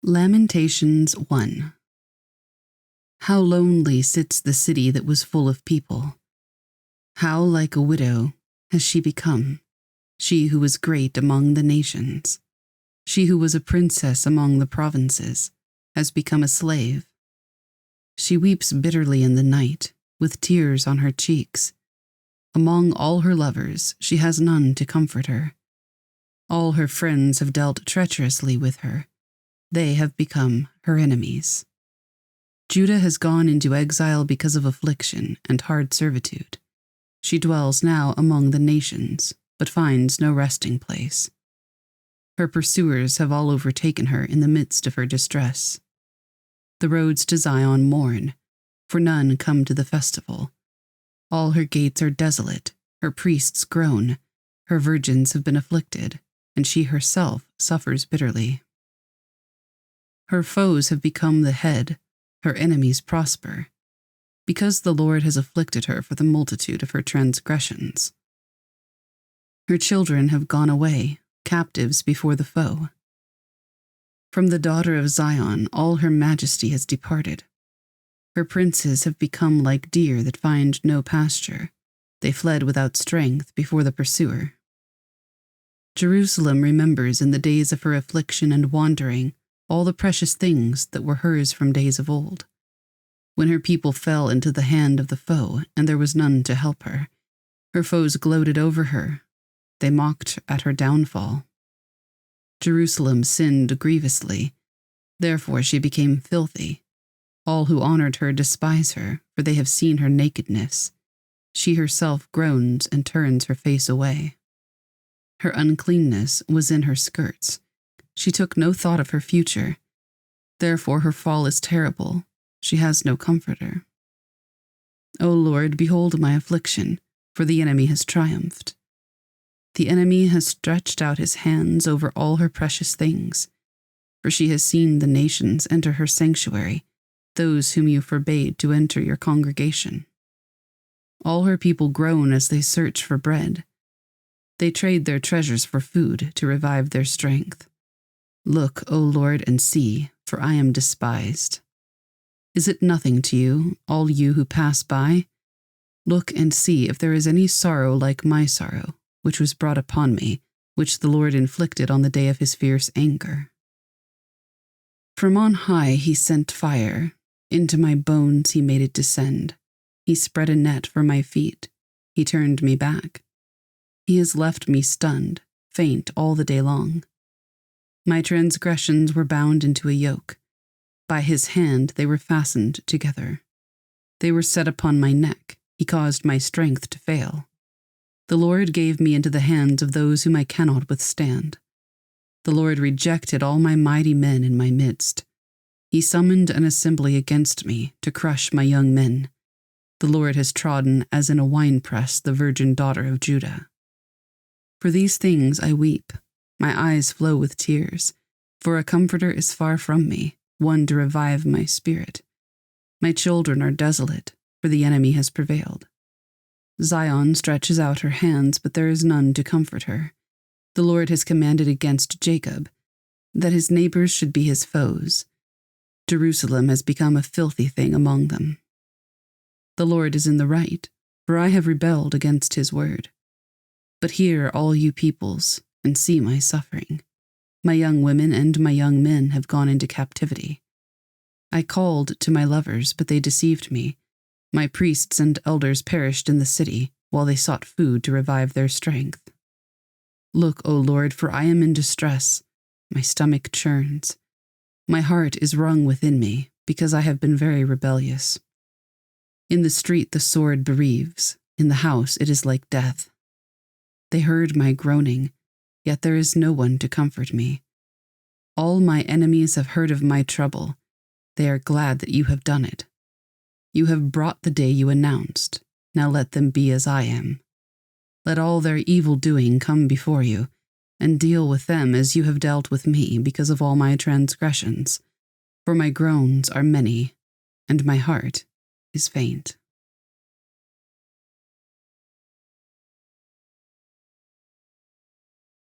Lamentations 1. How lonely sits the city that was full of people. How like a widow has she become, she who was great among the nations. She who was a princess among the provinces has become a slave. She weeps bitterly in the night, with tears on her cheeks. Among all her lovers, she has none to comfort her. All her friends have dealt treacherously with her. They have become her enemies. Judah has gone into exile because of affliction and hard servitude. She dwells now among the nations, but finds no resting place. Her pursuers have all overtaken her in the midst of her distress. The roads to Zion mourn, for none come to the festival. All her gates are desolate, her priests groan, her virgins have been afflicted, and she herself suffers bitterly. Her foes have become the head, her enemies prosper, because the Lord has afflicted her for the multitude of her transgressions. Her children have gone away, captives before the foe. From the daughter of Zion all her majesty has departed. Her princes have become like deer that find no pasture. They fled without strength before the pursuer. Jerusalem remembers in the days of her affliction and wandering all the precious things that were hers from days of old, when her people fell into the hand of the foe and there was none to help her. Her foes gloated over her. They mocked at her downfall. Jerusalem sinned grievously. Therefore she became filthy. All who honored her despise her, for they have seen her nakedness. She herself groans and turns her face away. Her uncleanness was in her skirts. She took no thought of her future. Therefore her fall is terrible. She has no comforter. O Lord, behold my affliction, for the enemy has triumphed. The enemy has stretched out his hands over all her precious things, for she has seen the nations enter her sanctuary, those whom you forbade to enter your congregation. All her people groan as they search for bread. They trade their treasures for food to revive their strength. Look, O Lord, and see, for I am despised. Is it nothing to you, all you who pass by? Look and see if there is any sorrow like my sorrow, which was brought upon me, which the Lord inflicted on the day of his fierce anger. From on high he sent fire. Into my bones he made it descend. He spread a net for my feet. He turned me back. He has left me stunned, faint all the day long. My transgressions were bound into a yoke. By his hand they were fastened together. They were set upon my neck. He caused my strength to fail. The Lord gave me into the hands of those whom I cannot withstand. The Lord rejected all my mighty men in my midst. He summoned an assembly against me to crush my young men. The Lord has trodden as in a winepress the virgin daughter of Judah. For these things I weep. My eyes flow with tears, for a comforter is far from me, one to revive my spirit. My children are desolate, for the enemy has prevailed. Zion stretches out her hands, but there is none to comfort her. The Lord has commanded against Jacob, that his neighbors should be his foes. Jerusalem has become a filthy thing among them. The Lord is in the right, for I have rebelled against his word. But hear, all you peoples, and see my suffering. My young women and my young men have gone into captivity. I called to my lovers, but they deceived me. My priests and elders perished in the city, while they sought food to revive their strength. Look, O Lord, for I am in distress. My stomach churns. My heart is wrung within me, because I have been very rebellious. In the street the sword bereaves. In the house it is like death. They heard my groaning, yet there is no one to comfort me. All my enemies have heard of my trouble. They are glad that you have done it. You have brought the day you announced. Now let them be as I am. Let all their evil doing come before you, and deal with them as you have dealt with me because of all my transgressions. For my groans are many, and my heart is faint.